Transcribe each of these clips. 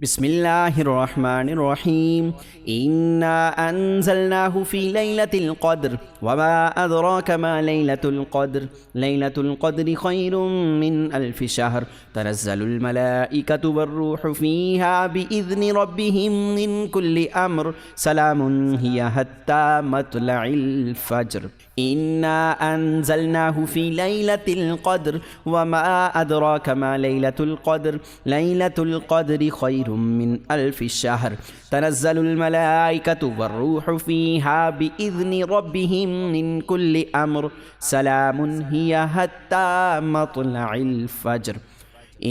बिस्मिल्लाहिर रहमानिर रहीम। इन्ना अंज़लनाहु फ़ी लैलतिल क़द्र वमा अदराका मा लैलतुल क़द्र लैलतुल क़द्रि खैरुम मिन अल्फ़ि शहर तनज़्ज़लुल मलाइकतु वर्रूहु फ़ीहा बिइज़्नि रब्बिहिम मिन कुल्लि अम्र सलामुन हिया हत्ता मत्लइल फ़ज्र। इन्ना अंज़लनाहु फ़ी लैलतिल क़द्र वमा अदराका मा लैलतुल क़द्र लैलतुल क़द्रि खैरुम मिन अल्फ़ि शहर तनज़्ज़लुल मलाइकतु वर्रूहु फ़ीहा बिइज़्नि रब्बिहिम मिन कुल्लि अम्र सलामुन हिया हत्ता मत्लइल फ़ज्र।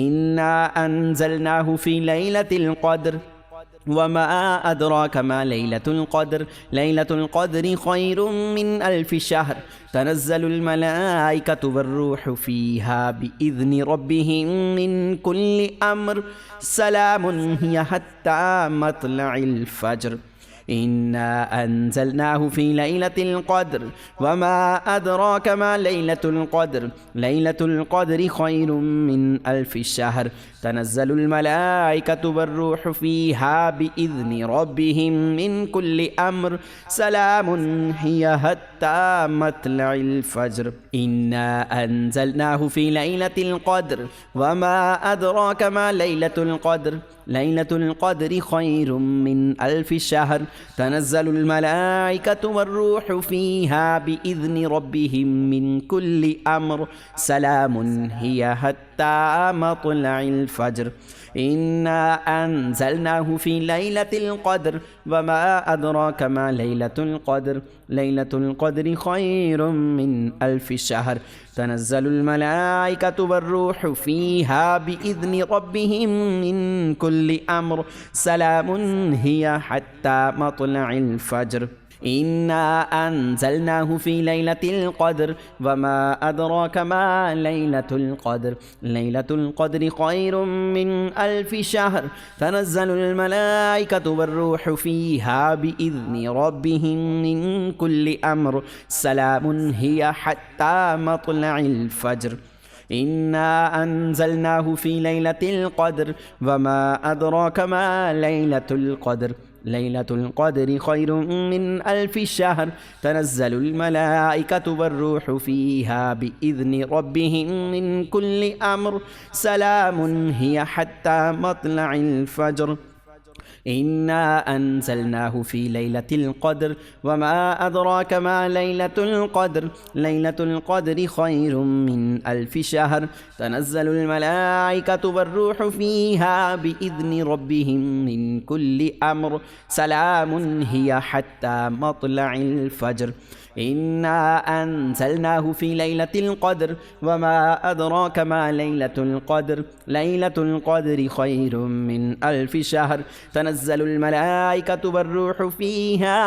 इन्ना अंज़लनाहु फ़ी लैलतिल क़द्र वमा अदराका मा लैलतुल क़द्र लैलतुल क़द्रि खैरुम मिन अल्फ़ि शहर तनज़्ज़लुल मलाइकतु वर्रूहु फ़ीहा बिइज़्नि रब्बिहिम मिन कुल्लि अम्र सलामुन हिया हत्ता मत्लइल फ़ज्र। इन्ना अंज़लनाहु फ़ी लैलतिल क़द्र वमा अदराका मा लैलतुल क़द्र लैलतुल क़द्रि खैरुम मिन अल्फ़ि शहर तनज़्ज़लुल मलाइकतु वर्रूहु फ़ीहा बिइज़्नि रब्बिहिम मिन कुल्लि अम्र सलामुन हिया हत्ता मत्लइल फ़ज्र। इन्ना अंज़लनाहु फ़ी लैलतिल क़द्र वमा अदराका मा लैलतुल क़द्र लैलतुल क़द्रि खैरुम मिन अल्फ़ि शहर तनज़्ज़लुल मलाइकतु वर्रूहु फ़ीहा बिइज़्नि रब्बिहिम मिन कुल्लि अम्र सलामुन हिया हत्ता मत्लइल फ़ज्र। इन्ना अंज़लनाहु फ़ी लैलतिल क़द्र वमा अदराका मा लैलतुल क़द्र लैलतुल क़द्रि खैरुम मिन अल्फ़ि शहर तनज़्ज़लुल मलाइकतु वर्रूहु फ़ीहा बिइज़्नि रब्बिहिम मिन कुल्लि अम्र सलामुन हिया हत्ता मत्लइल फ़ज्र। इन्ना अंज़लनाहु फ़ी लैलतिल क़द्र वमा अदराका मा लैलतुल क़द्र लैलतुल क़द्रि खैरुम मिन अल्फ़ि शहर तनज़्ज़लुल मलाइकतु वर्रूहु फ़ीहा बिइज़्नि रब्बिहिम मिन कुल्लि अम्र सलामुन हिया हत्ता मत्लइल फ़ज्र। इन्ना अंज़लनाहु फ़ी लैलतिल क़द्र वमा अदराका मा लैलतुल क़द्र लैलतुल क़द्रि खैरुम मिन अल्फ़ि शहर तनज़्ज़लुल मलाइकतु वर्रूहु फ़ीहा बिइज़्नि रब्बिहिम मिन कुल्लि अम्र सलामुन हिया हत्ता मत्लइल फ़ज्र। इन्ना अंज़लनाहु फ़ी लैलतिल क़द्र वमा अदराका मा लैलतुल क़द्र लैलतुल क़द्रि खैरुम मिन अल्फ़ि शहर तनज़्ज़लुल मलाइकतु वर्रूहु फ़ीहा बिइज़्नि रब्बिहिम मिन कुल्लि अम्र सलामुन हिया हत्ता मत्लइल फ़ज्र। इन्ना अंज़लनाहु फ़ी लैलतिल क़द्र वमा अदराका मा लैलतुल क़द्र लैलतुल क़द्रि खैरुम मिन अल्फ़ि शहर तनज़्ज़लुल मलाइकतु वर्रूहु फ़ीहा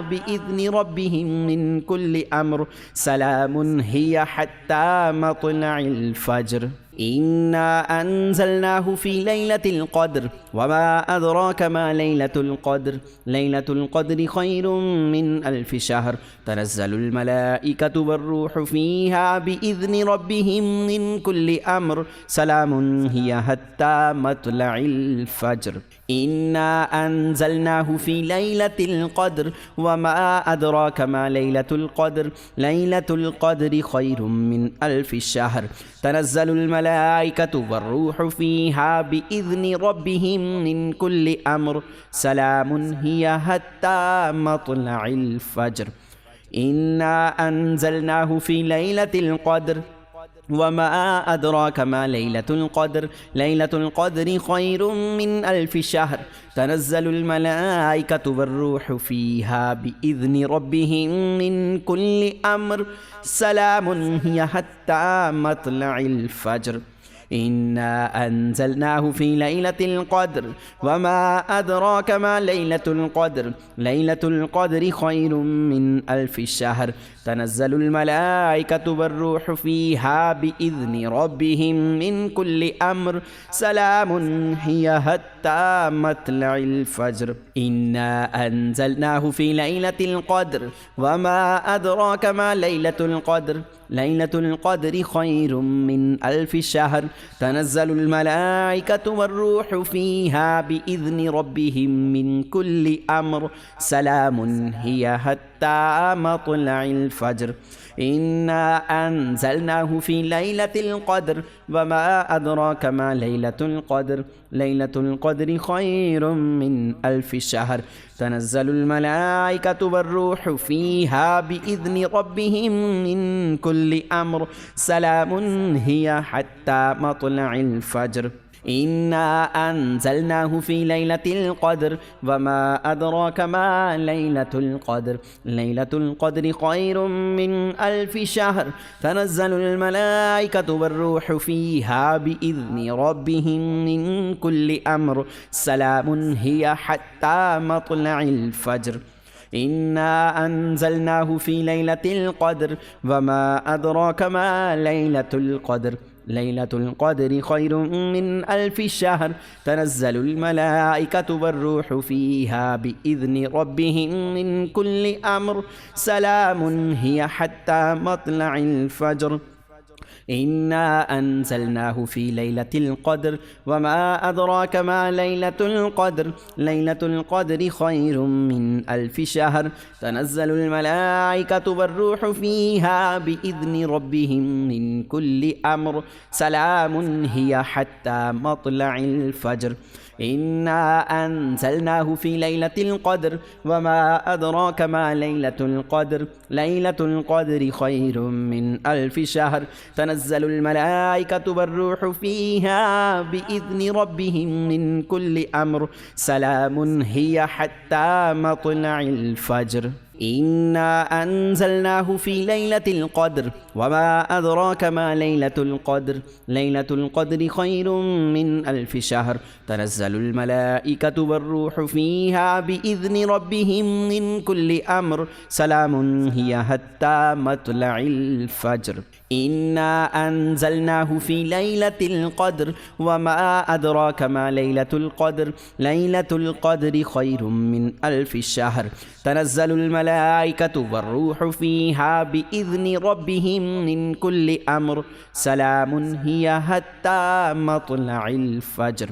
बिइज़्नि रब्बिहिम मिन कुल्लि अम्र सलामुन हिया हत्ता मत्लइल फ़ज्र। इन्ना अंज़लनाहु फ़ी लैलतिल क़द्र वमा अदराका मा लैलतुल क़द्र लैलतुल क़द्रि खैरुम मिन अल्फ़ि शहर तनज़्ज़लुल मलाइकतु वर्रूहु फ़ीहा बिइज़्नि रब्बिहिम मिन कुल्लि अम्र सलामुन हिया हत्ता मत्लइल फ़ज्र। इन्ना अंज़लनाहु फ़ी लैलतिल क़द्र वमा अदराका मा लैलतुल क़द्र लैलतुल क़द्रि खैरुम मिन अल्फ़ि शहर तनज़्ज़लुल मलाइकतु वर्रूहु फ़ीहा बिइज़्नि रब्बिहिम मिन कुल्लि अम्र सलामुन हिया हत्ता मत्लइल फ़ज्र। इन्ना अंज़लनाहु फ़ी लैलतिल क़द्र वमा अदराका मा लैलतुल क़द्र लैलतुल क़द्रि खैरुम मिन अल्फ़ि शहर तनज़्ज़लुल मलाइकतु वर्रूहु फ़ीहा बिइज़्नि रब्बिहिम मिन कुल्लि अम्र सलामुन हिया हत्ता मत्लइल फ़ज्र। इन्ना अंज़लनाहु फ़ी लैलतिल क़द्र वमा अदराका मा लैलतुल क़द्र लैलतुल क़द्रि खैरुम मिन अल्फ़ि शहर تنزل الملائكة والروح فيها بإذن ربهم من كل أمر سلام هي حتى مطلع الفجر إنا أنزلناه في ليلة القدر وما أدراك ما ليلة القدر ليلة القدر خير من ألف شهر تنزل الملائكة والروح فيها بإذن ربهم من كل أمر سلام هي حتى مطلع الفجر إنا أنزلناه في ليلة القدر وما أدراك ما ليلة القدر ليلة القدر خير من ألف شهر تنزل الملائكة والروح فيها بإذن ربهم من كل أمر سلام هي حتى مطلع الفجر إنا أنزلناه في ليلة القدر وما أدراك ما ليلة القدر ليلة القدر خير من ألف شهر تنزل الملائكة والروح فيها بإذن ربهم من كل أمر سلام هي حتى مطلع الفجر إنا أنزلناه في ليلة القدر وما أدراك ما ليلة القدر ليلة القدر خير من ألف شهر تنزل الملائكة والروح فيها بإذن ربهم من كل أمر سلام هي حتى مطلع الفجر إنا أنزلناه في ليلة القدر وما أدراك ما ليلة القدر ليلة القدر خير من ألف شهر تنزل الملائكة والروح فيها بإذن ربهم من كل أمر سلام هي حتى مطلع الفجر إنا أنزلناه في ليلة القدر وما أدراك ما ليلة القدر ليلة القدر خير من ألف شهر تنزل الملائكة والروح فيها بإذن ربهم من كل أمر سلام هي حتى مطلع الفجر إنا أنزلناه في ليلة القدر وما أدراك ما ليلة القدر ليلة القدر خير من ألف شهر تنزل الملائكة والروح فيها بإذن ربهم من كل أمر سلام هي حتى مطلع الفجر إنا أنزلناه في ليلة القدر وما أدراك ما ليلة القدر ليلة القدر خير من ألف شهر تنزل الملائكة والروح فيها بإذن ربهم من كل أمر سلام هي حتى مطلع الفجر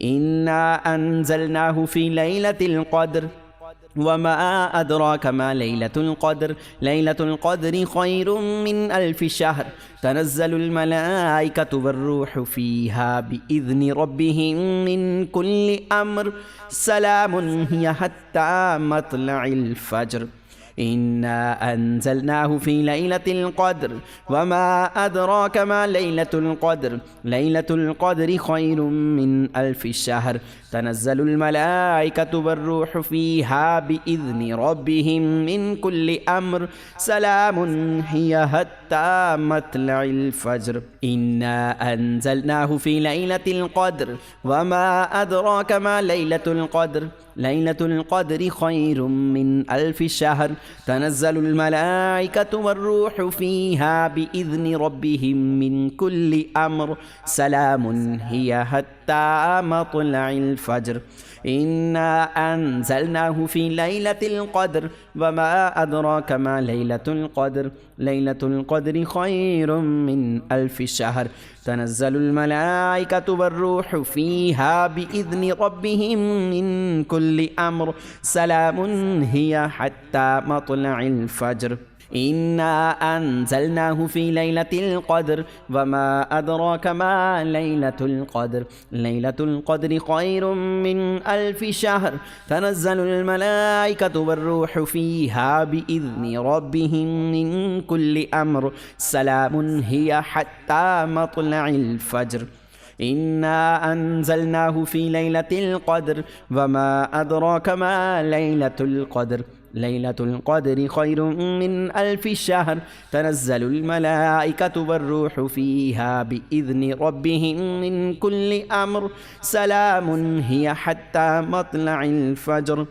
إنا أنزلناه في ليلة القدر وما أدراك ما ليلة القدر ليلة القدر خير من ألف شهر تنزل الملائكة والروح فيها بإذن ربهم من كل أمر سلام هي حتى مطلع الفجر إنا أنزلناه في ليلة القدر وما أدراك ما ليلة القدر ليلة القدر خير من ألف شهر تنزل الملائكة والروح فيها بإذن ربهم من كل أمر سلام هي حتى مطلع الفجر إنا أنزلناه في ليلة القدر وما أدراك ما ليلة القدر ليلة القدر خير من ألف شهر تنزل الملائكة والروح فيها بإذن ربهم من كل أمر سلام هي حتى مطلع الفجر إنا أنزلناه في ليلة القدر وما أدراك ما ليلة القدر ليلة القدر خير من ألف شهر تنزل الملائكة والروح فيها بإذن ربهم من كل أمر سلام هي حتى مطلع الفجر إنا أنزلناه في ليلة القدر وما أدراك ما ليلة القدر ليلة القدر خير من ألف شهر تنزل الملائكة والروح فيها بإذن ربهم من كل أمر سلام هي حتى مطلع الفجر إنا أنزلناه في ليلة القدر وما أدراك ما ليلة القدر ليلة القدر خير من ألف شهر تنزل الملائكة والروح فيها بإذن ربهم من كل أمر سلام هي حتى مطلع الفجر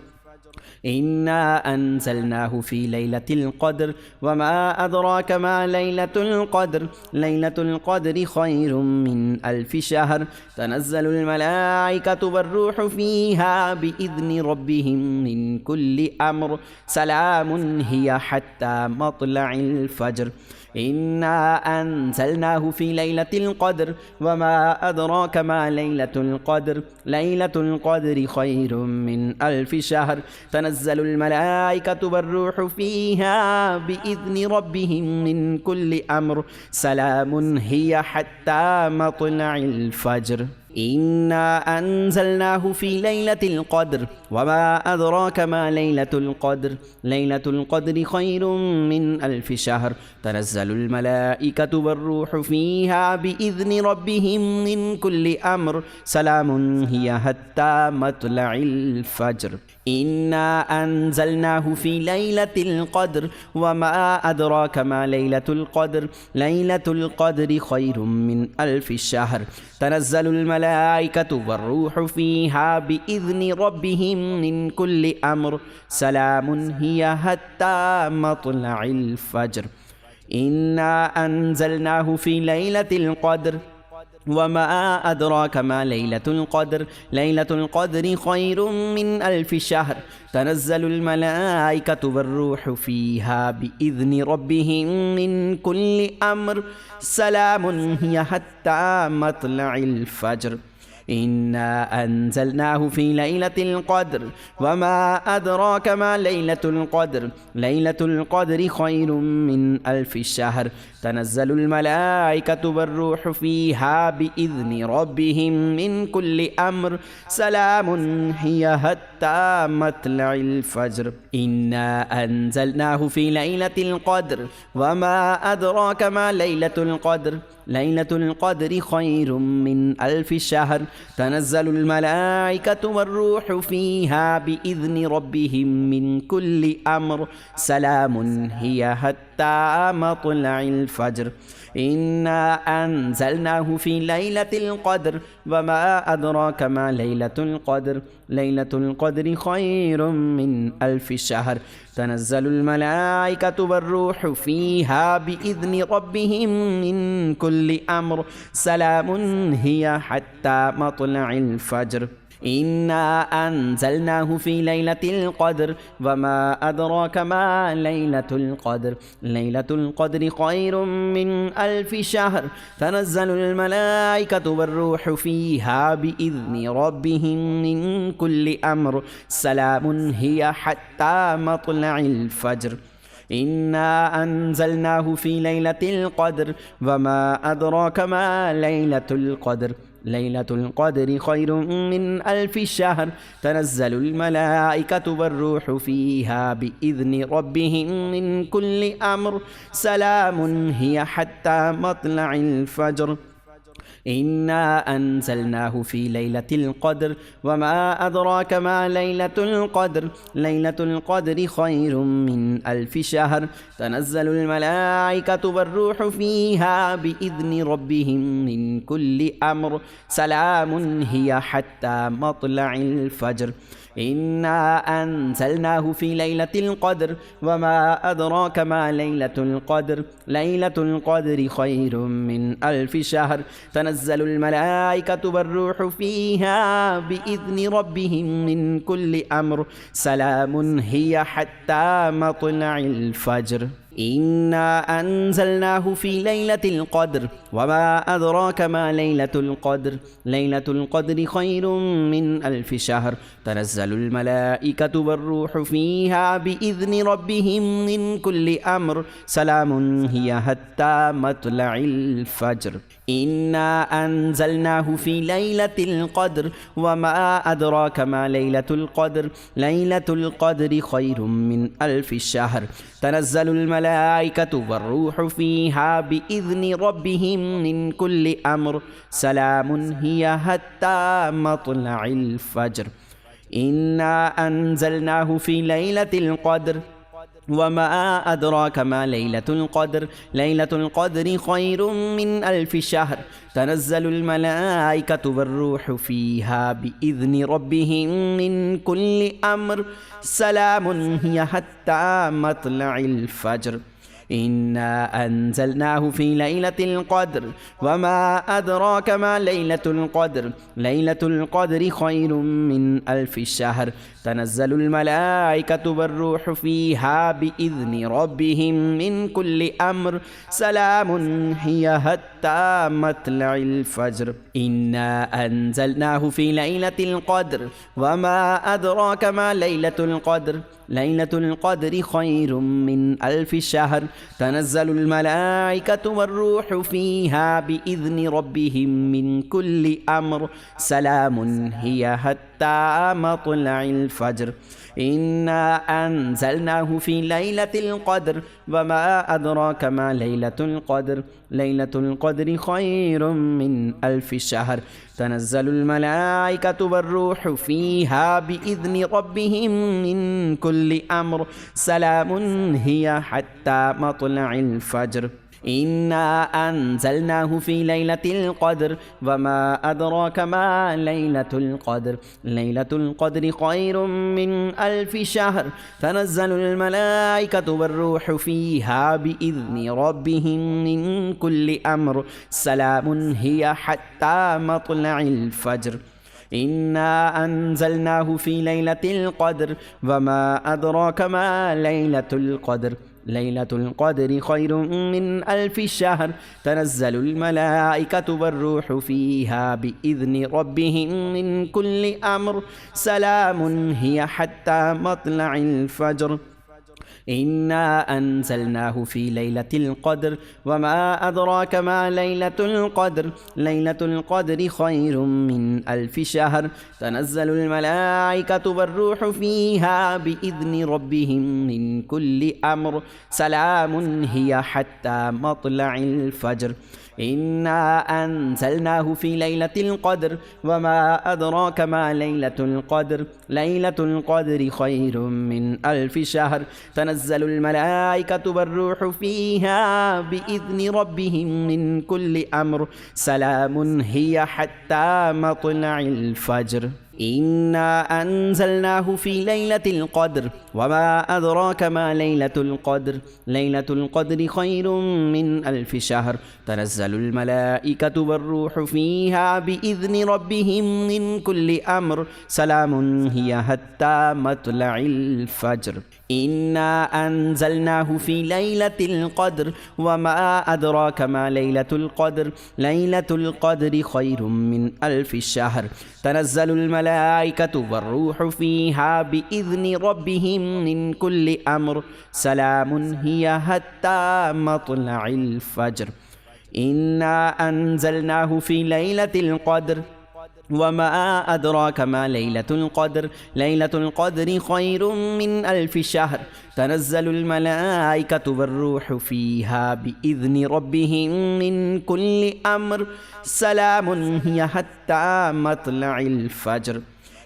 إنا أنزلناه في ليلة القدر وما أدراك ما ليلة القدر ليلة القدر خير من ألف شهر تنزل الملائكة والروح فيها بإذن ربهم من كل أمر سلام هي حتى مطلع الفجر إنا أنزلناه في ليلة القدر وما أدراك ما ليلة القدر ليلة القدر خير من ألف شهر تنزل الملائكة والروح فيها بإذن ربهم من كل أمر سلام هي حتى مطلع الفجر إنا أنزلناه في ليلة القدر وما أدراك ما ليلة القدر ليلة القدر خير من ألف شهر تنزل الملائكة والروح فيها بإذن ربهم من كل أمر سلام هي حتى مطلع الفجر إنا أنزلناه في ليلة القدر وما أدراك ما ليلة القدر ليلة القدر خير من ألف شهر تنزل الملائكة والروح فيها بإذن ربهم من كل أمر سلام هي حتى مطلع الفجر إنا أنزلناه في ليلة القدر وما أدراك ما ليلة القدر ليلة القدر خير من ألف شهر تنزل الملائكة والروح فيها بإذن ربهم من كل أمر سلام هي حتى مطلع الفجر إنا أنزلناه في ليلة القدر وما أدراك ما ليلة القدر ليلة القدر خير من ألف شهر تنزل الملائكة والروح فيها بإذن ربهم من كل أمر سلام هي حتى مطلع الفجر إنا أنزلناه في ليلة القدر وما أدراك ما ليلة القدر ليلة القدر خير من ألف شهر تنزل الملائكة والروح فيها بإذن ربهم من كل أمر سلام هي حتى مطلع الفجر إنا أنزلناه في ليلة القدر وما أدراك ما ليلة القدر ليلة القدر خير من ألف شهر تنزل الملائكة والروح فيها بإذن ربهم من كل أمر سلام هي حتى مطلع الفجر إنا أنزلناه في ليلة القدر وما أدراك ما ليلة القدر ليلة القدر خير من ألف شهر تنزل الملائكة والروح فيها بإذن ربهم من كل أمر سلام هي حتى مطلع الفجر إنا أنزلناه في ليلة القدر وما أدراك ما ليلة القدر ليلة القدر خير من ألف شهر تنزل الملائكة والروح فيها بإذن ربهم من كل أمر سلام هي حتى مطلع الفجر إنا أنزلناه في ليلة القدر وما أدراك ما ليلة القدر ليلة القدر خير من ألف شهر تنزل الملائكة والروح فيها بإذن ربهم من كل أمر سلام هي حتى مطلع الفجر إنا أنزلناه في ليلة القدر وما أدراك ما ليلة القدر ليلة القدر خير من ألف شهر تنزل الملائكة والروح فيها بإذن ربهم من كل أمر سلام هي حتى مطلع الفجر إنا أنزلناه في ليلة القدر وما أدراك ما ليلة القدر ليلة القدر خير من ألف شهر تنزل الملائكة والروح فيها بإذن ربهم من كل أمر سلام هي حتى مطلع الفجر إنا أنزلناه في ليلة القدر وما أدراك ما ليلة القدر ليلة القدر خير من ألف شهر تنزل الملائكة والروح فيها بإذن ربهم من كل أمر سلام هي حتى مطلع الفجر إنا أنزلناه في ليلة القدر وما أدراك ما ليلة القدر ليلة القدر خير من ألف شهر تنزل الملائكة والروح فيها بإذن ربهم من كل أمر سلام هي حتى مطلع الفجر إنا أنزلناه في ليلة القدر وما أدراك ما ليلة القدر ليلة القدر خير من ألف شهر تنزل الملائكة والروح فيها بإذن ربهم من كل أمر سلام هي حتى مطلع الفجر إنا أنزلناه في ليلة القدر وما أدراك ما ليلة القدر ليلة القدر خير من ألف شهر تنزل الملائكة والروح فيها بإذن ربهم من كل أمر سلام هي حتى مطلع الفجر إنا أنزلناه في ليلة القدر وما أدراك ما ليلة القدر ليلة القدر خير من ألف شهر تنزل الملائكة والروح فيها بإذن ربهم من كل أمر سلام هي حتى مطلع الفجر إنا أنزلناه في ليلة القدر وما أدراك ما ليلة القدر ليلة القدر خير من ألف شهر تنزل الملائكة والروح فيها بإذن ربهم من كل أمر سلام هي حتى مطلع الفجر إنا أنزلناه في ليلة القدر وما أدراك ما ليلة القدر ليلة القدر خير من ألف شهر تنزل الملائكة والروح فيها بإذن ربهم من كل أمر سلام هي حتى مطلع الفجر إنا أنزلناه في ليلة القدر وما أدراك ما ليلة القدر ليلة القدر خير من ألف شهر تنزل الملائكة والروح فيها بإذن ربهم من كل أمر سلام هي حتى مطلع الفجر إنا أنزلناه في ليلة القدر وما أدراك ما ليلة القدر ليلة القدر خير من ألف شهر تنزل الملائكة والروح فيها بإذن ربهم من كل أمر سلام هي حتى مطلع الفجر إنا أنزلناه في ليلة القدر وما أدراك ما ليلة القدر ليلة القدر خير من ألف شهر تنزل الملائكة والروح فيها بإذن ربهم من كل أمر سلام هي حتى مطلع الفجر إنا أنزلناه في ليلة القدر وما أدراك ما ليلة القدر ليلة القدر خير من ألف شهر تنزل الملائكة والروح فيها بإذن ربهم من كل أمر سلام هي حتى مطلع الفجر إنا أنزلناه في ليلة القدر وما أدراك ما ليلة القدر ليلة القدر خير من ألف شهر تنزل الملائكة والروح فيها بإذن ربهم من كل أمر سلام هي حتى مطلع الفجر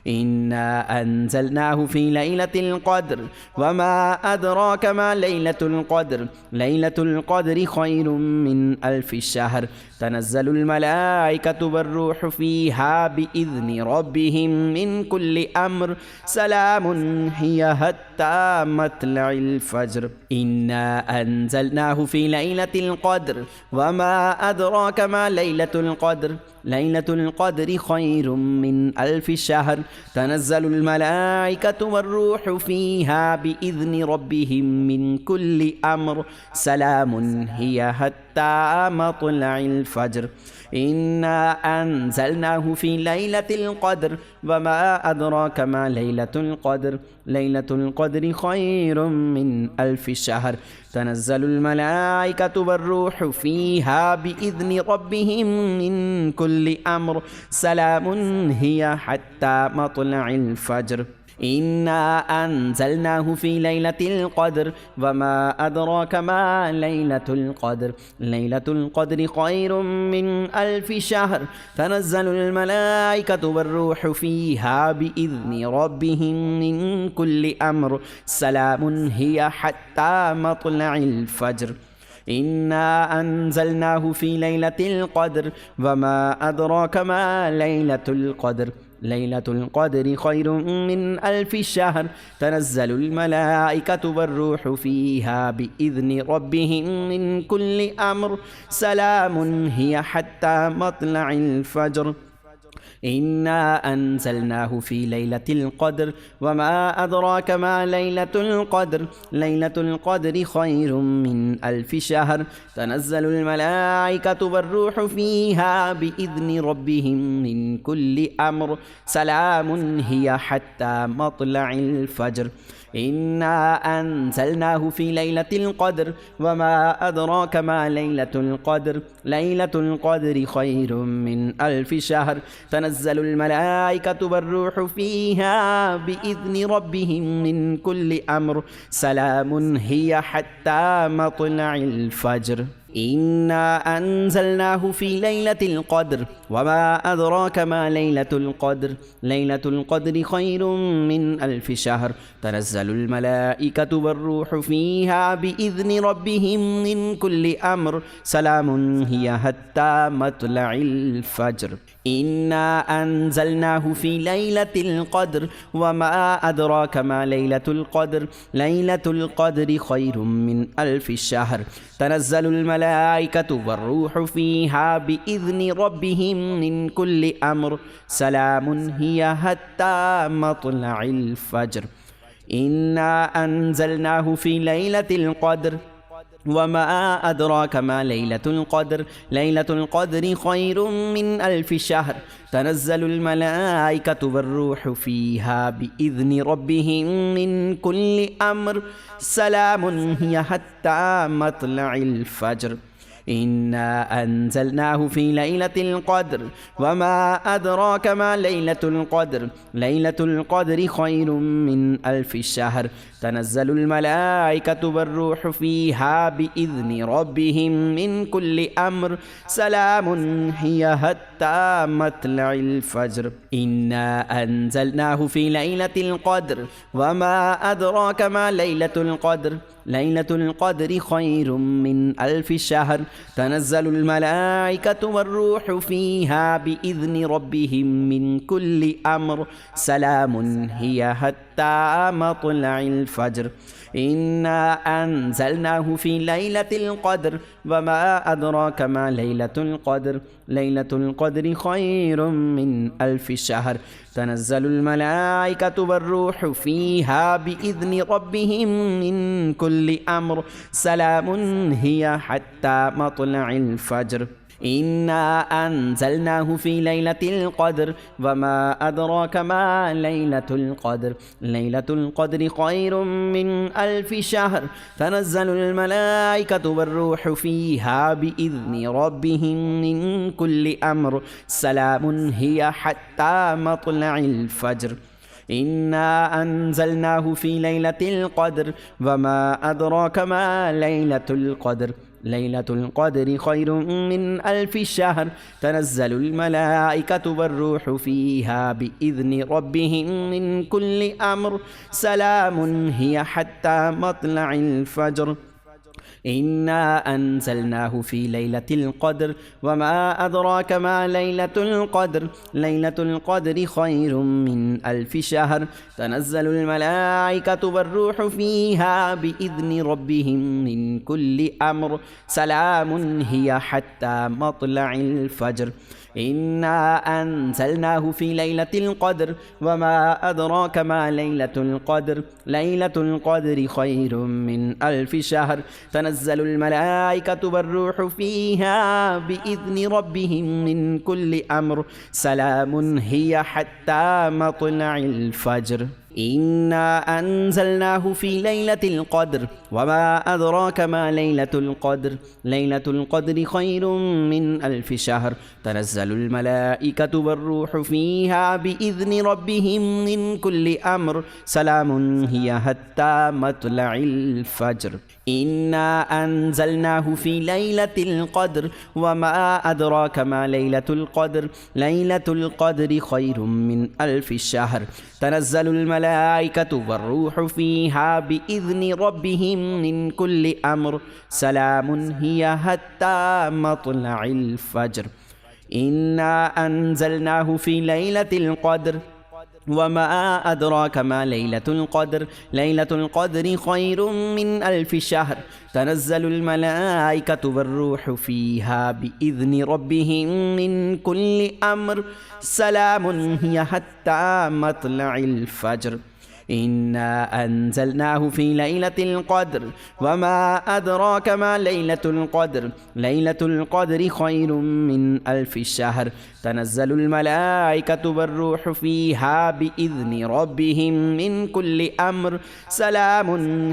إنا أنزلناه في ليلة القدر وما أدراك ما ليلة القدر ليلة القدر خير من ألف شهر تنزل الملائكة والروح فيها بإذن ربهم من كل أمر سلام هي حتى مطلع الفجر إنا أنزلناه في ليلة القدر وما أدراك ما ليلة القدر ليلة القدر خير من ألف شهر تنزل الملائكة والروح فيها بإذن ربهم من كل أمر سلام هي حتى مطلع الفجر إنا أنزلناه في ليلة القدر وما أدراك ما ليلة القدر ليلة القدر خير من ألف شهر تنزل الملائكة والروح فيها بإذن ربهم من كل أمر سلام هي حتى مطلع الفجر إنا أنزلناه في ليلة القدر وما أدراك ما ليلة القدر ليلة القدر خير من ألف شهر تنزل الملائكة والروح فيها بإذن ربهم من كل أمر سلام هي حتى مطلع الفجر إنا أنزلناه في ليلة القدر وما أدراك ما ليلة القدر ليلة القدر خير من ألف شهر تنزل الملائكة والروح فيها بإذن ربهم من كل أمر سلام هي حتى مطلع الفجر إنا أنزلناه في ليلة القدر وما أدراك ما ليلة القدر ليلة القدر خير من ألف شهر تنزل الملائكة والروح فيها بإذن ربهم من كل أمر سلام هي حتى مطلع الفجر إنا أنزلناه في ليلة القدر وما أدراك ما ليلة القدر ليلة القدر خير من ألف شهر تنزل الملائكة والروح فيها بإذن ربهم من كل أمر سلام هي حتى مطلع الفجر إنا أنزلناه في ليلة القدر وما أدراك ما ليلة القدر ليلة القدر خير من ألف شهر تنزل الملائكة والروح فيها بإذن ربهم من كل أمر سلام هي حتى مطلع الفجر إنا أنزلناه في ليلة القدر وما أدراك ما ليلة القدر ليلة القدر خير من ألف شهر تنزل الملائكة والروح فيها بإذن ربهم من كل أمر سلام هي حتى مطلع الفجر إنا أنزلناه في ليلة القدر وما أدراك ما ليلة القدر ليلة القدر خير من ألف شهر تنزل الملائكة والروح فيها بإذن ربهم من كل أمر سلام هي حتى مطلع الفجر إنا أنزلناه في ليلة القدر وما أدراك ما ليلة القدر ليلة القدر خير من ألف شهر تنزل الملائكة والروح فيها بإذن ربهم من كل أمر سلام هي حتى مطلع الفجر إنا أنزلناه في ليلة القدر وما أدراك ما ليلة القدر ليلة القدر خير من ألف شهر تنزل الملائكة والروح فيها بإذن ربهم من كل أمر سلام هي حتى مطلع الفجر إنا أنزلناه في ليلة القدر وما أدراك ما ليلة القدر ليلة القدر خير من ألف شهر تنزل الملائكة والروح فيها بإذن ربهم من كل أمر سلام هي حتى مطلع الفجر إنا أنزلناه في ليلة القدر وما أدراك ما ليلة القدر ليلة القدر خير من ألف شهر تنزل الملائكة والروح فيها بإذن ربهم من كل أمر سلام هي حتى مطلع الفجر إنا أنزلناه في ليلة القدر وما أدراك ما ليلة القدر ليلة القدر خير من ألف شهر تنزل الملائكة والروح فيها بإذن ربهم من كل أمر سلام هي حتى مطلع الفجر إنا أنزلناه في ليلة القدر وما أدراك ما ليلة القدر ليلة القدر خير من ألف شهر تنزل الملائكة والروح فيها بإذن ربهم من كل أمر سلام هي حتى مطلع الفجر إنا أنزلناه في ليلة القدر وما أدراك ما ليلة القدر ليلة القدر خير من ألف شهر تنزل الملائكة والروح فيها بإذن ربهم من كل أمر سلام هي حتى مطلع الفجر إنا أنزلناه في ليلة القدر وما أدراك ما ليلة القدر ليلة القدر خير من ألف شهر تنزل الملائكة والروح فيها بإذن ربهم من كل أمر سلام هي حتى مطلع الفجر إنا أنزلناه في ليلة القدر وما أدراك ما ليلة القدر ليلة القدر خير من ألف شهر تنزل الملائكة والروح فيها بإذن ربهم من كل أمر سلام هي حتى مطلع الفجر إنا أنزلناه في ليلة القدر وما أدراك ما ليلة القدر ليلة القدر خير من ألف شهر تنزل الملائكة والروح فيها بإذن ربهم من كل أمر سلام هي حتى مطلع الفجر إنا أنزلناه في ليلة القدر وما أدراك ما ليلة القدر ليلة القدر خير من ألف شهر تنزل الملائكة والروح فيها بإذن ربهم من كل أمر سلام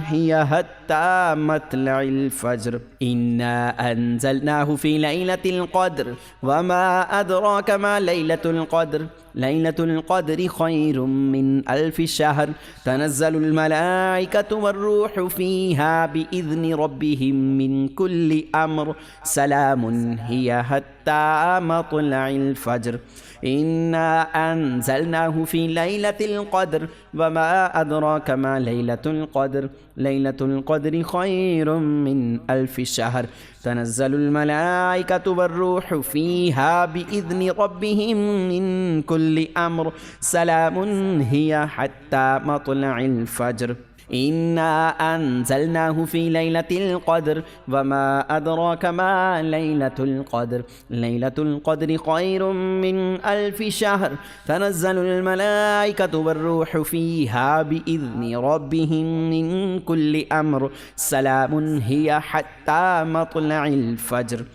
هي حتى مطلع الفجر إنا أنزلناه في ليلة القدر وما أدراك ما ليلة القدر ليلة القدر خير من ألف شهر تنزل الملائكة والروح فيها بإذن ربهم من كل أمر سلام هي حتى مطلع الفجر إنا أنزلناه في ليلة القدر وما أدراك ما ليلة القدر ليلة القدر خير من ألف شهر تنزل الملائكة والروح فيها بإذن ربهم من كل أمر سلام هي حتى مطلع الفجر إنا أنزلناه في ليلة القدر وما أدراك ما ليلة القدر ليلة القدر خير من ألف شهر تنزل الملائكة والروح فيها بإذن ربهم من كل أمر سلام هي حتى مطلع الفجر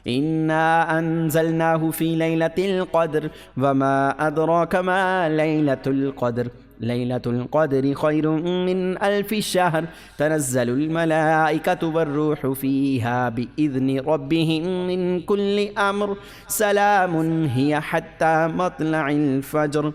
إنا أنزلناه في ليلة القدر وما أدراك ما ليلة القدر ليلة القدر خير من ألف شهر تنزل الملائكة والروح فيها بإذن ربهم من كل أمر سلام هي حتى مطلع الفجر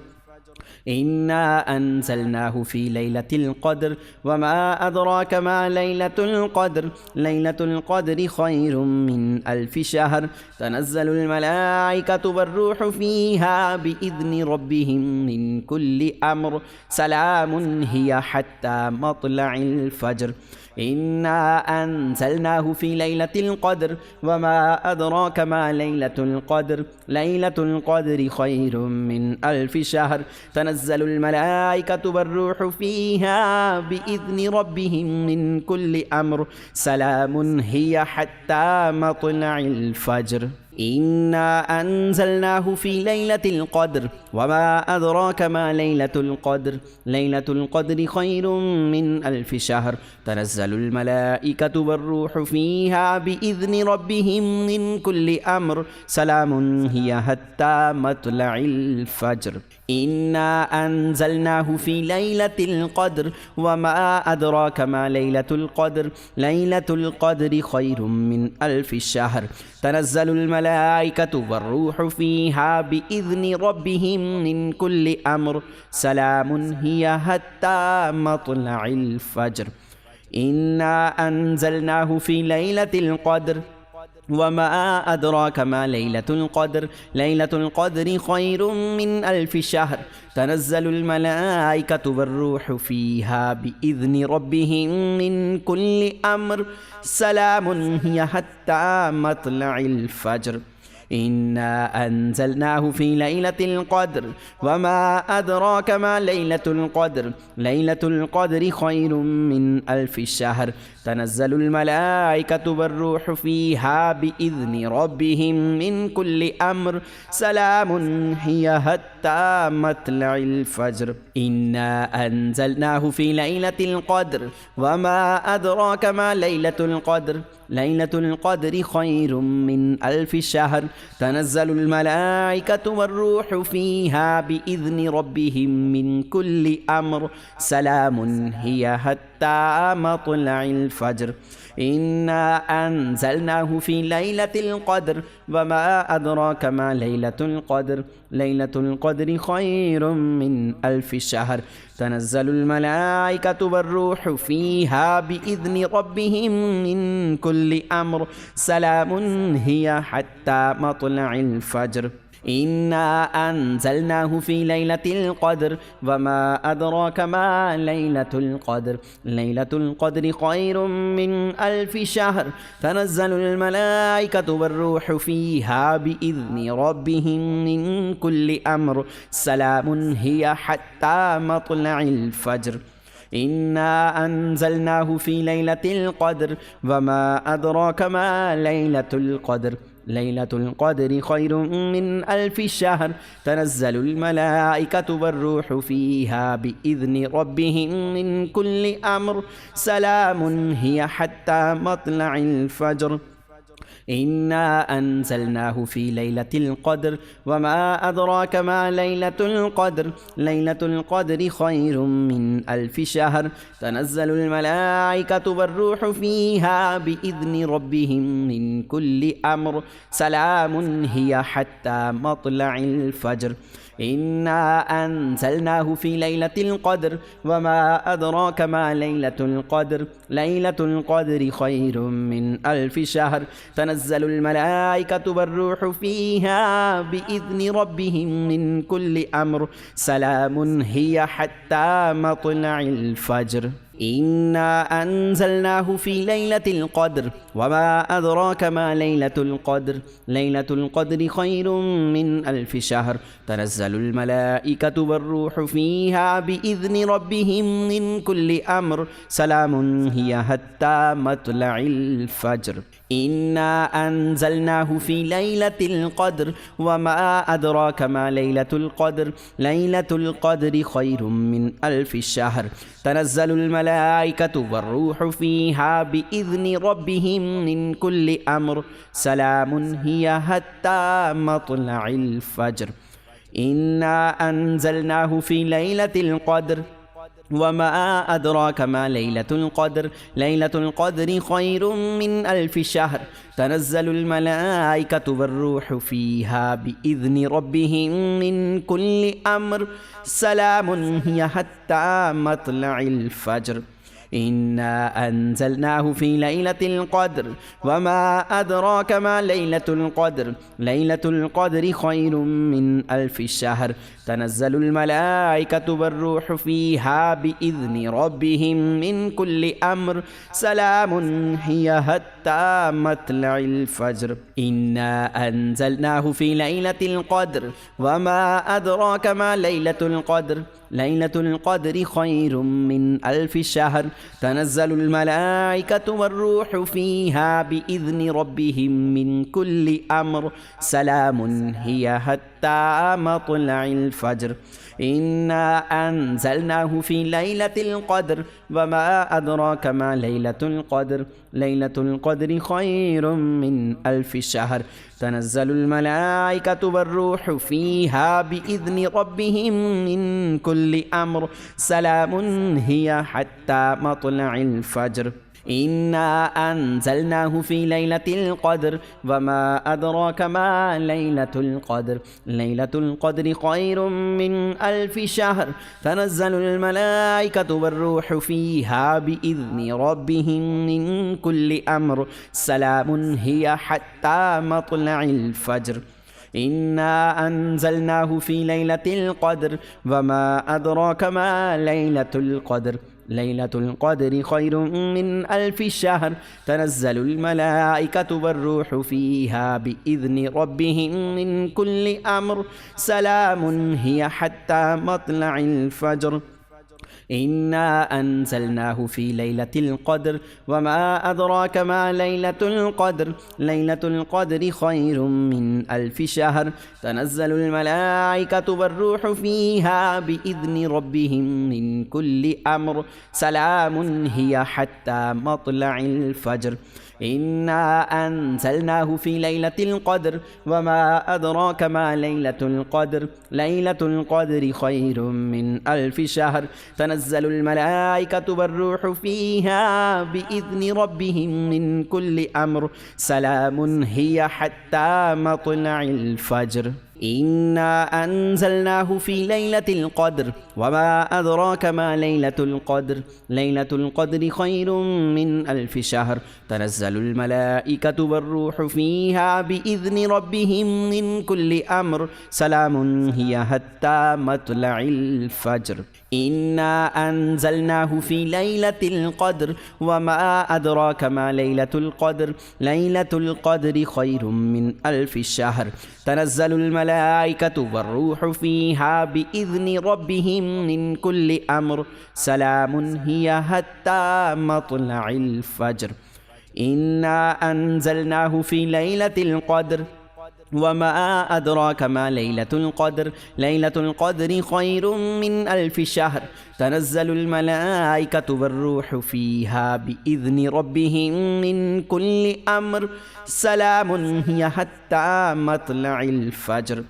إنا أنزلناه في ليلة القدر وما أدراك ما ليلة القدر ليلة القدر خير من ألف شهر تنزل الملائكة والروح فيها بإذن ربهم من كل أمر سلام هي حتى مطلع الفجر إنا أنزلناه في ليلة القدر وما أدراك ما ليلة القدر ليلة القدر خير من ألف شهر تنزل الملائكة والروح فيها بإذن ربهم من كل أمر سلام هي حتى مطلع الفجر إنا أنزلناه في ليلة القدر وما أدراك ما ليلة القدر ليلة القدر خير من ألف شهر تنزل الملائكة والروح فيها بإذن ربهم من كل أمر سلام هي حتى مطلع الفجر إنا أنزلناه في ليلة القدر وما أدراك ما ليلة القدر ليلة القدر خير من ألف شهر تنزل الملائكة والروح فيها بإذن ربهم من كل أمر سلام هي حتى مطلع الفجر إنا أنزلناه في ليلة القدر وما أدراك ما ليلة القدر ليلة القدر خير من ألف شهر تنزل الملائكة والروح فيها بإذن ربهم من كل أمر سلام هي حتى مطلع الفجر إنا أنزلناه في ليلة القدر وما أدراك ما ليلة القدر ليلة القدر خير من ألف شهر تنزل الملائكة والروح فيها بإذن ربهم من كل أمر سلام هي حتى مطلع الفجر إنا أنزلناه في ليلة القدر وما أدراك ما ليلة القدر ليلة القدر خير من ألف شهر تنزل الملائكة والروح فيها بإذن ربهم من كل أمر سلام هي حتى مطلع الفجر إنا أنزلناه في ليلة القدر وما أدراك ما ليلة القدر ليلة القدر خير من ألف شهر تنزل الملائكة والروح فيها بإذن ربهم من كل أمر سلام هي حتى مطلع الفجر إنا أنزلناه في ليلة القدر وما أدراك ما ليلة القدر ليلة القدر خير من ألف شهر تنزل الملائكة والروح فيها بإذن ربهم من كل أمر سلام هي حتى مطلع الفجر إنا أنزلناه في ليلة القدر وما أدراك ما ليلة القدر ليلة القدر خير من ألف شهر تنزل الملائكة والروح فيها بإذن ربهم من كل أمر سلام هي حتى مطلع الفجر إنا أنزلناه في ليلة القدر وما أدراك ما ليلة القدر ليلة القدر خير من ألف شهر تنزل الملائكة والروح فيها بإذن ربهم من كل أمر سلام هي حتى مطلع الفجر إنا أنزلناه في ليلة القدر وما أدراك ما ليلة القدر ليلة القدر خير من ألف شهر تنزل الملائكة والروح فيها بإذن ربهم من كل أمر سلام هي حتى مطلع الفجر إنا أنزلناه في ليلة القدر وما أدراك ما ليلة القدر ليلة القدر خير من ألف شهر تنزل الملائكة والروح فيها بإذن ربهم من كل أمر سلام هي حتى مطلع الفجر إنا أنزلناه في ليلة القدر وما أدراك ما ليلة القدر ليلة القدر خير من ألف شهر تنزل الملائكة والروح فيها بإذن ربهم من كل أمر سلام هي حتى مطلع الفجر إنا أنزلناه في ليلة القدر وما أدراك ما ليلة القدر ليلة القدر خير من ألف شهر تنزل الملائكة والروح فيها بإذن ربهم من كل أمر سلام هي حتى مطلع الفجر إنا أنزلناه في ليلة القدر وما أدراك ما ليلة القدر ليلة القدر خير من ألف شهر تنزل الملائكة والروح فيها بإذن ربهم من كل أمر سلام هي حتى مطلع الفجر إنا أنزلناه في ليلة القدر وما أدراك ما ليلة القدر ليلة القدر خير من ألف شهر تنزل الملائكة والروح فيها بإذن ربهم من كل أمر سلام هي حتى مطلع الفجر إنا أنزلناه في ليلة القدر وما أدراك ما ليلة القدر ليلة القدر خير من ألف شهر تنزل الملائكة والروح فيها بإذن ربهم من كل أمر سلام هي حتى مطلع الفجر إنا أنزلناه في ليلة القدر وما أدراك ما ليلة القدر ليلة القدر خير من ألف شهر تنزل الملائكة والروح فيها بإذن ربهم من كل أمر سلام هي حتى مطلع الفجر إنا أنزلناه في ليلة القدر وما أدراك ما ليلة القدر ليلة القدر خير من ألف شهر تنزل الملائكة والروح فيها بإذن ربهم من كل أمر سلام هي حتى مطلع الفجر إنا أنزلناه في ليلة القدر وما أدراك ما ليلة القدر ليلة القدر خير من ألف شهر تنزل الملائكة والروح فيها بإذن ربهم من كل أمر سلام هي حتى مطلع الفجر إنا أنزلناه في ليلة القدر وما أدراك ما ليلة القدر ليلة القدر خير من ألف شهر تنزل الملائكة والروح فيها بإذن ربهم من كل أمر سلام هي حتى مطلع الفجر إنا أنزلناه في ليلة القدر وما أدراك ما ليلة القدر ليلة القدر خير من ألف شهر تنزل الملائكة والروح فيها بإذن ربهم من كل أمر سلام هي حتى مطلع الفجر إنا أنزلناه في ليلة القدر وما أدراك ما ليلة القدر ليلة القدر خير من ألف شهر تنزل الملائكة والروح فيها بإذن ربهم من كل أمر سلام هي حتى مطلع الفجر إنا أنزلناه في ليلة القدر وما أدراك ما ليلة القدر ليلة القدر خير من ألف شهر تنزل الملائكة والروح فيها بإذن ربهم من كل أمر سلام هي حتى مطلع الفجر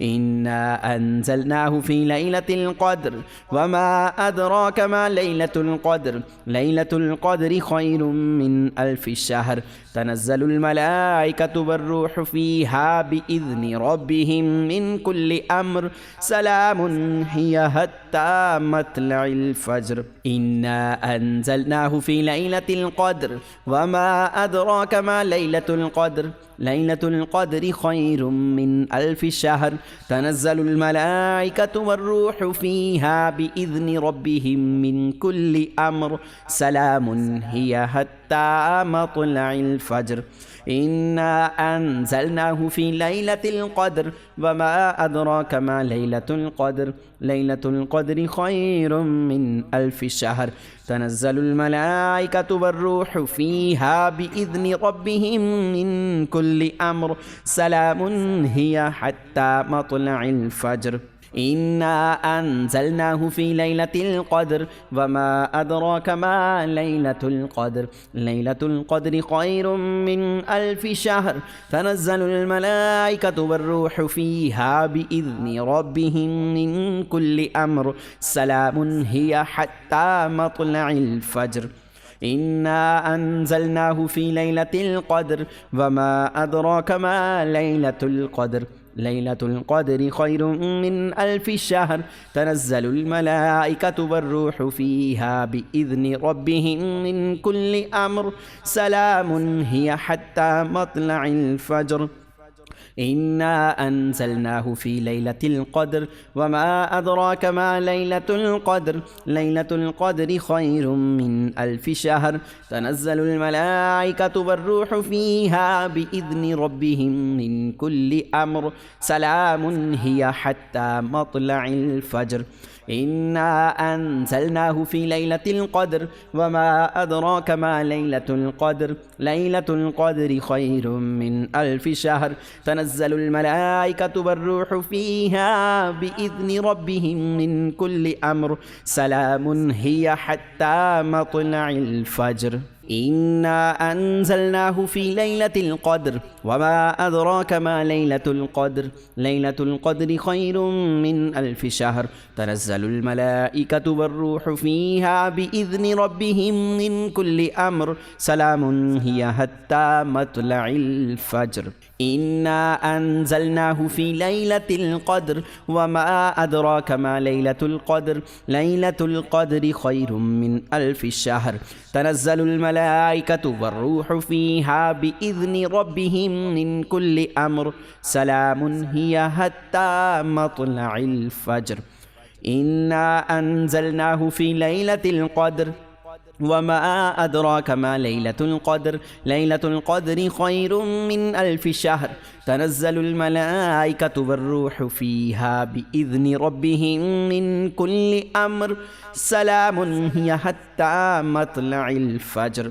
إنا أنزلناه في ليلة القدر وما أدراك ما ليلة القدر ليلة القدر خير من ألف شهر تنزل الملائكة والروح فيها بإذن ربهم من كل أمر سلام هي حتى مطلع الفجر إنا أنزلناه في ليلة القدر وما أدراك ما ليلة القدر ليلة القدر خير من ألف شهر تنزل الملائكة والروح فيها بإذن ربهم من كل أمر سلام هي حتى مطلع الفجر إنا أنزلناه في ليلة القدر وما أدراك ما ليلة القدر ليلة القدر خير من ألف شهر تنزل الملائكة والروح فيها بإذن ربهم من كل أمر سلام هي حتى مطلع الفجر إنا أنزلناه في ليلة القدر وما أدراك ما ليلة القدر ليلة القدر خير من ألف شهر تنزل الملائكة والروح فيها بإذن ربهم من كل أمر سلام هي حتى مطلع الفجر إنا أنزلناه في ليلة القدر وما أدراك ما ليلة القدر ليلة القدر خير من ألف شهر تنزل الملائكة والروح فيها بإذن ربهم من كل أمر سلام هي حتى مطلع الفجر إنا أنزلناه في ليلة القدر وما أدراك ما ليلة القدر ليلة القدر خير من ألف شهر تنزل الملائكة والروح فيها بإذن ربهم من كل أمر سلام هي حتى مطلع الفجر إنا أنزلناه في ليلة القدر وما أدراك ما ليلة القدر ليلة القدر خير من ألف شهر تنزل الملائكة والروح فيها بإذن ربهم من كل أمر سلام هي حتى مطلع الفجر إنا أنزلناه في ليلة القدر وما أدراك ما ليلة القدر ليلة القدر خير من ألف شهر تنزل الملائكة والروح فيها بإذن ربهم من كل أمر سلام هي حتى مطلع الفجر إنا أنزلناه في ليلة القدر وما أدراك ما ليلة القدر ليلة القدر خير من ألف شهر تنزل الملائكة والروح فيها بإذن ربهم من كل أمر سلام هي حتى مطلع الفجر إنا أنزلناه في ليلة القدر وما أدراك ما ليلة القدر ليلة القدر خير من ألف شهر تنزل الملائكة والروح فيها بإذن ربهم من كل أمر سلام هي حتى مطلع الفجر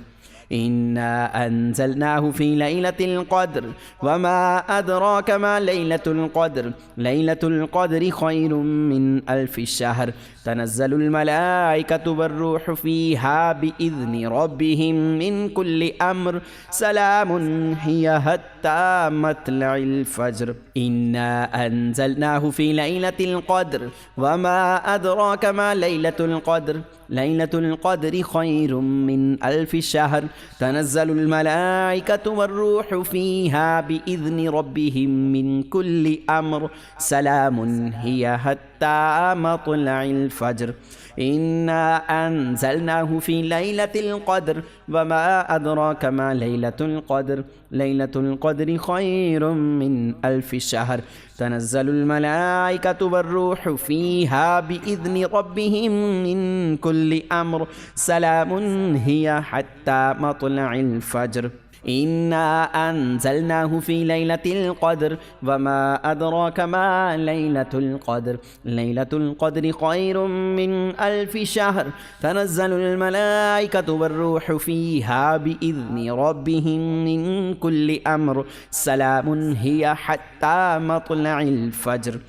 إنا أنزلناه في ليلة القدر وما أدراك ما ليلة القدر ليلة القدر خير من ألف شهر تنزل الملائكة والروح فيها بإذن ربهم من كل أمر سلام هي حتى مطلع الفجر إنا أنزلناه في ليلة القدر وما أدراك ما ليلة القدر ليلة القدر خير من ألف شهر تنزل الملائكة والروح فيها بإذن ربهم من كل أمر سلام هي حتى مطلع الفجر إنا أنزلناه في ليلة القدر وما أدراك ما ليلة القدر ليلة القدر خير من ألف شهر تنزل الملائكة والروح فيها بإذن ربهم من كل أمر سلام هي حتى مطلع الفجر إنا أنزلناه في ليلة القدر وما أدراك ما ليلة القدر ليلة القدر خير من ألف شهر تنزل الملائكة والروح فيها بإذن ربهم من كل أمر سلام هي حتى مطلع الفجر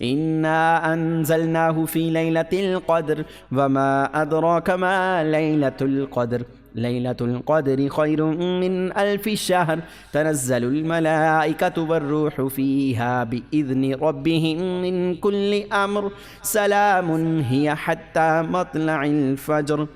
إنا أنزلناه في ليلة القدر وما أدراك ما ليلة القدر ليلة القدر خير من ألف شهر تنزل الملائكة والروح فيها بإذن ربهم من كل أمر سلام هي حتى مطلع الفجر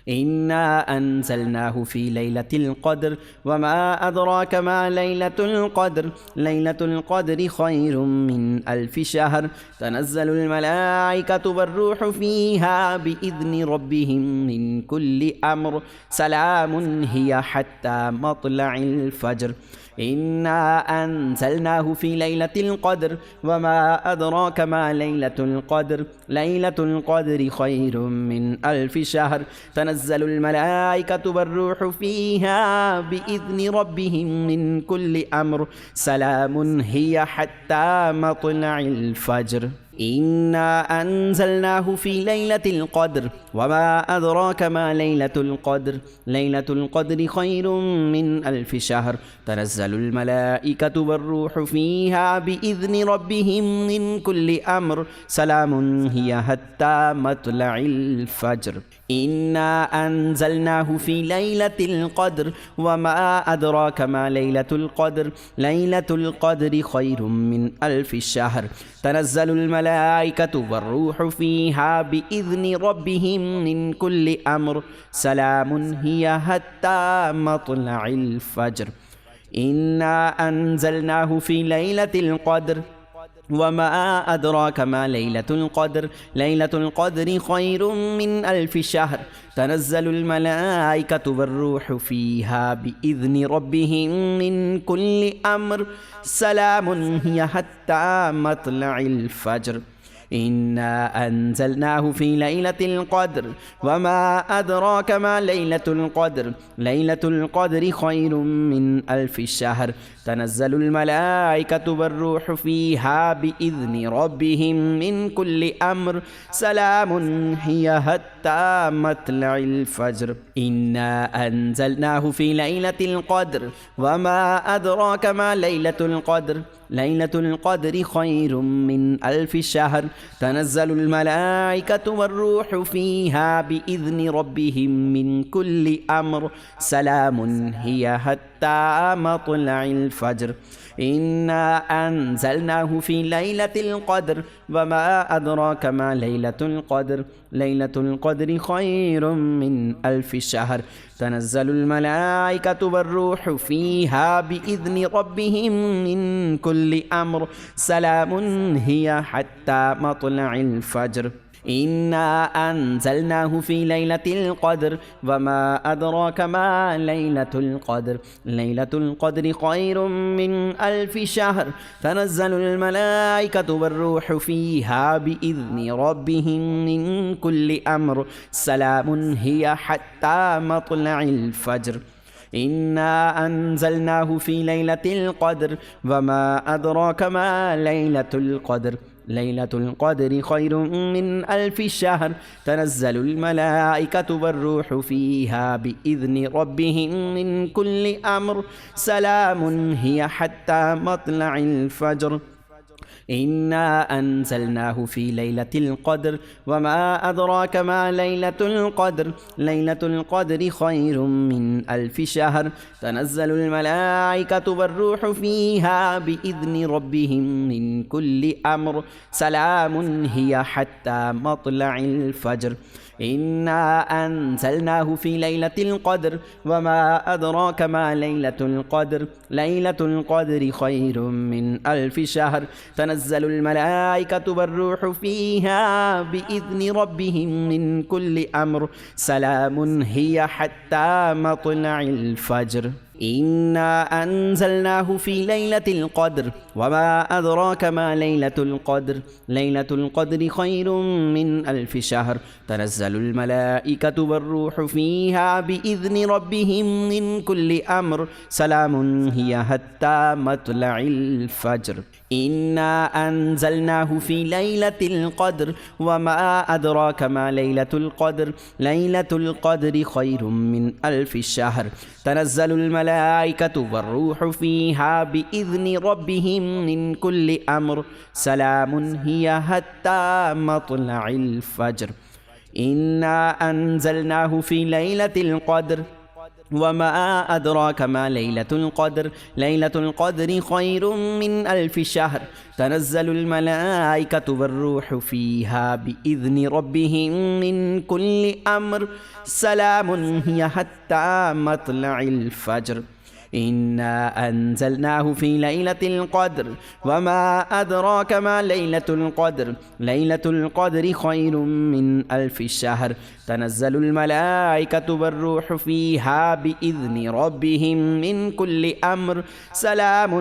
إنا أنزلناه في ليلة القدر وما أدراك ما ليلة القدر ليلة القدر خير من ألف شهر تنزل الملائكة والروح فيها بإذن ربهم من كل أمر سلام هي حتى مطلع الفجر إنا أنزلناه في ليلة القدر وما أدراك ما ليلة القدر ليلة القدر خير من ألف شهر تنزل الملائكة والروح فيها بإذن ربهم من كل أمر سلام هي حتى مطلع الفجر إنا أنزلناه في ليلة القدر وما أدراك ما ليلة القدر ليلة القدر خير من ألف شهر تنزل الملائكة والروح فيها بإذن ربهم من كل أمر سلام هي حتى مطلع الفجر إنا أنزلناه في ليلة القدر وما أدراك ما ليلة القدر ليلة القدر خير من ألف شهر تنزل الملائكة والروح فيها بإذن ربهم من كل أمر سلام هي حتى مطلع الفجر إنا أنزلناه في ليلة القدر وما أدراك ما ليلة القدر ليلة القدر خير من ألف شهر تنزل الملائكة والروح فيها بإذن ربهم من كل أمر سلام هي حتى مطلع الفجر إنا أنزلناه في ليلة القدر وما أدراك ما ليلة القدر ليلة القدر خير من ألف شهر تنزل الملائكة والروح فيها بإذن ربهم من كل أمر سلام هي حتى مطلع الفجر إنا أنزلناه في ليلة القدر وما أدراك ما ليلة القدر ليلة القدر خير من ألف شهر تنزل الملائكة والروح فيها بإذن ربهم من كل أمر سلام هي حتى مطلع الفجر إنا أنزلناه في ليلة القدر وما أدراك ما ليلة القدر ليلة القدر خير من ألف شهر تنزل الملائكة والروح فيها بإذن ربهم من كل أمر سلام هي حتى مطلع الفجر إنا أنزلناه في ليلة القدر وما أدراك ما ليلة القدر ليلة القدر خير من ألف شهر تنزل الملائكة والروح فيها بإذن ربهم من كل أمر سلام هي حتى مطلع الفجر إنا أنزلناه في ليلة القدر وما أدراك ما ليلة القدر ليلة القدر خير من ألف شهر تنزل الملائكة والروح فيها بإذن ربهم من كل أمر سلام هي حتى مطلع الفجر إنا أنزلناه في ليلة القدر وما أدراك ما ليلة القدر ليلة القدر خير من ألف شهر تنزل الملائكة والروح فيها بإذن ربهم من كل أمر سلام هي حتى مطلع الفجر إنا أنزلناه في ليلة القدر وما أدراك ما ليلة القدر ليلة القدر خير من ألف شهر تنزل الملائكة والروح فيها بإذن ربهم من كل أمر سلام هي حتى مطلع الفجر إنا أنزلناه في ليلة القدر وما أدراك ما ليلة القدر ليلة القدر خير من ألف شهر تنزل الملائكة والروح فيها بإذن ربهم من كل أمر سلام هي حتى مطلع الفجر إنا أنزلناه في ليلة القدر وما أدراك ما ليلة القدر ليلة القدر خير من ألف شهر تنزل الملائكة والروح فيها بإذن ربهم من كل أمر سلام هي حتى مطلع الفجر إنا أنزلناه في ليلة القدر وما أدراك ما ليلة القدر ليلة القدر خير من ألف شهر تنزل الملائكة والروح فيها بإذن ربهم من كل أمر سلام هي حتى مطلع الفجر إنا أنزلناه في ليلة القدر وما أدراك ما ليلة القدر ليلة القدر خير من ألف شهر تنزل الملائكة والروح فيها بإذن ربهم من كل أمر سلام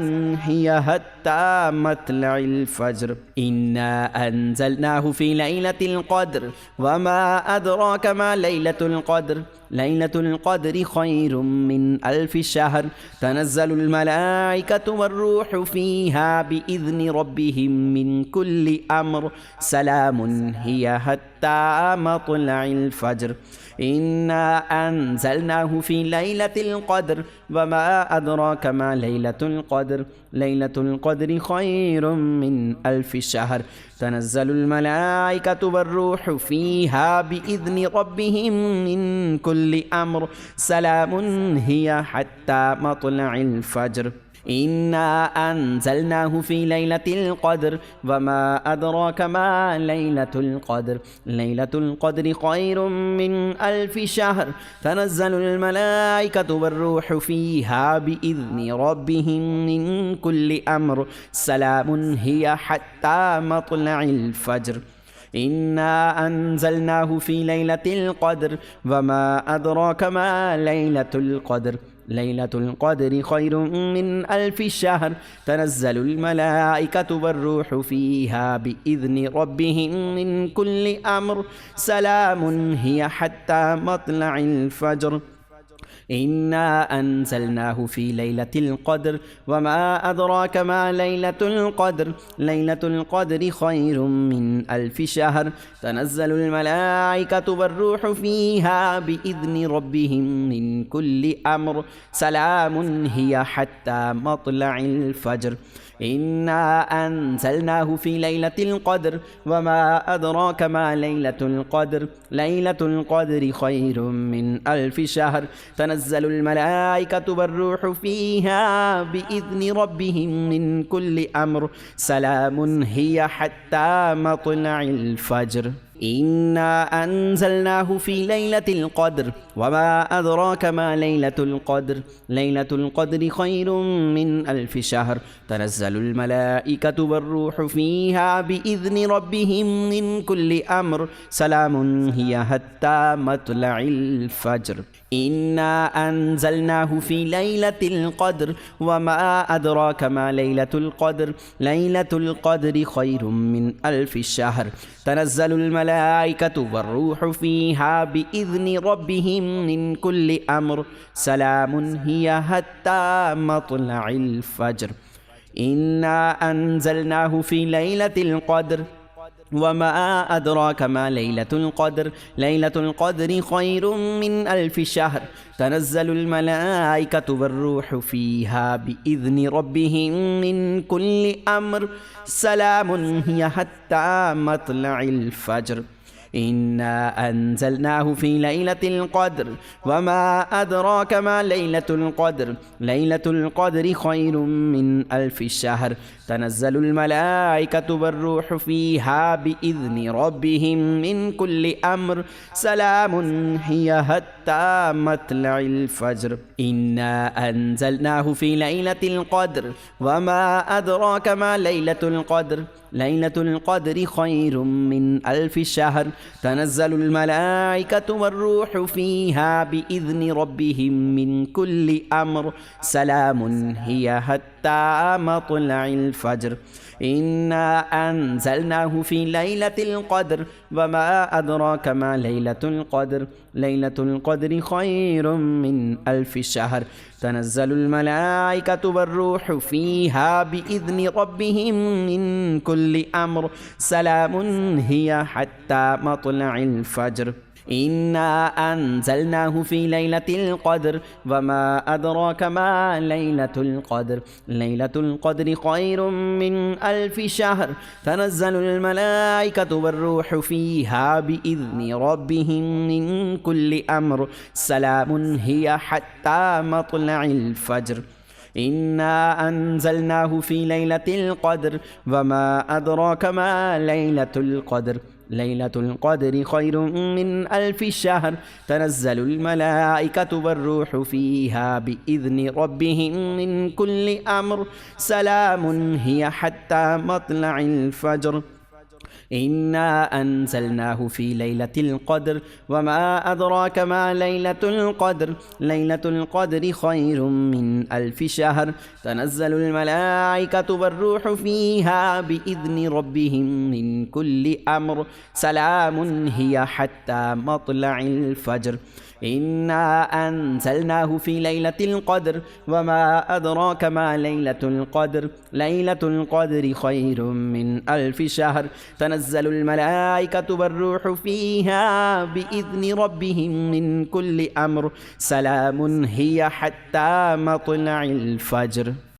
هي حتى مطلع الفجر إنا أنزلناه في ليلة القدر وما أدراك ما ليلة القدر ليلة القدر خير من ألف شهر تنزل الملائكة والروح فيها بإذن ربهم من كل أمر سلام هي حتى مطلع الفجر إنا أنزلناه في ليلة القدر وما أدراك ما ليلة القدر ليلة القدر خير من ألف شهر تنزل الملائكة والروح فيها بإذن ربهم من كل أمر سلام هي حتى مطلع الفجر إنا أنزلناه في ليلة القدر وما أدراك ما ليلة القدر ليلة القدر خير من ألف شهر تنزل الملائكة والروح فيها بإذن ربهم من كل أمر سلام هي حتى مطلع الفجر إنا أنزلناه في ليلة القدر وما أدراك ما ليلة القدر ليلة القدر خير من ألف شهر تنزل الملائكة والروح فيها بإذن ربهم من كل أمر سلام هي حتى مطلع الفجر إنا أنزلناه في ليلة القدر وما أدراك ما ليلة القدر ليلة القدر خير من ألف شهر تنزل الملائكة والروح فيها بإذن ربهم من كل أمر سلام هي حتى مطلع الفجر إنا أنزلناه في ليلة القدر وما أدراك ما ليلة القدر ليلة القدر خير من ألف شهر تنزل الملائكة والروح فيها بإذن ربهم من كل أمر سلام هي حتى مطلع الفجر إنا أنزلناه في ليلة القدر وما أدراك ما ليلة القدر ليلة القدر خير من ألف شهر تنزل الملائكة والروح فيها بإذن ربهم من كل أمر سلام هي حتى مطلع الفجر إنا أنزلناه في ليلة القدر وما أدراك ما ليلة القدر ليلة القدر خير من ألف شهر تنزل الملائكة والروح فيها بإذن ربهم من كل أمر سلام هي حتى مطلع الفجر إنا أنزلناه في ليلة القدر وما أدراك ما ليلة القدر ليلة القدر خير من ألف شهر تنزل الملائكة والروح فيها بإذن ربهم من كل أمر سلام هي حتى مطلع الفجر إنا أنزلناه في ليلة القدر وما أدراك ما ليلة القدر ليلة القدر خير من ألف شهر تنزل الملائكة والروح فيها بإذن ربهم من كل أمر سلام هي حتى مطلع الفجر إنا أنزلناه في ليلة القدر وما أدراك ما ليلة القدر ليلة القدر خير من ألف شهر تنزل الملائكة والروح فيها بإذن ربهم من كل أمر سلام هي حتى مطلع الفجر إنا أنزلناه في ليلة القدر وما أدراك ما ليلة القدر ليلة القدر خير من ألف شهر تنزل الملائكة والروح فيها بإذن ربهم من كل أمر سلام هي حتى مطلع الفجر إنا أنزلناه في ليلة القدر وما أدراك ما ليلة القدر ليلة القدر خير من ألف شهر تنزل الملائكة والروح فيها بإذن ربهم من كل أمر سلام هي حتى مطلع الفجر إنا أنزلناه في ليلة القدر وما أدراك ما ليلة القدر ليلة القدر خير من ألف شهر تنزل الملائكة والروح فيها بإذن ربهم من كل أمر سلام هي حتى مطلع الفجر إنا أنزلناه في ليلة القدر وما أدراك ما ليلة القدر ليلة القدر خير من ألف شهر تنزل الملائكة والروح فيها بإذن ربهم من كل أمر سلام هي حتى مطلع الفجر إنا أنزلناه في ليلة القدر وما أدراك ما ليلة القدر ليلة القدر خير من ألف شهر تنزل الملائكة والروح فيها بإذن ربهم من كل أمر سلام هي حتى مطلع الفجر.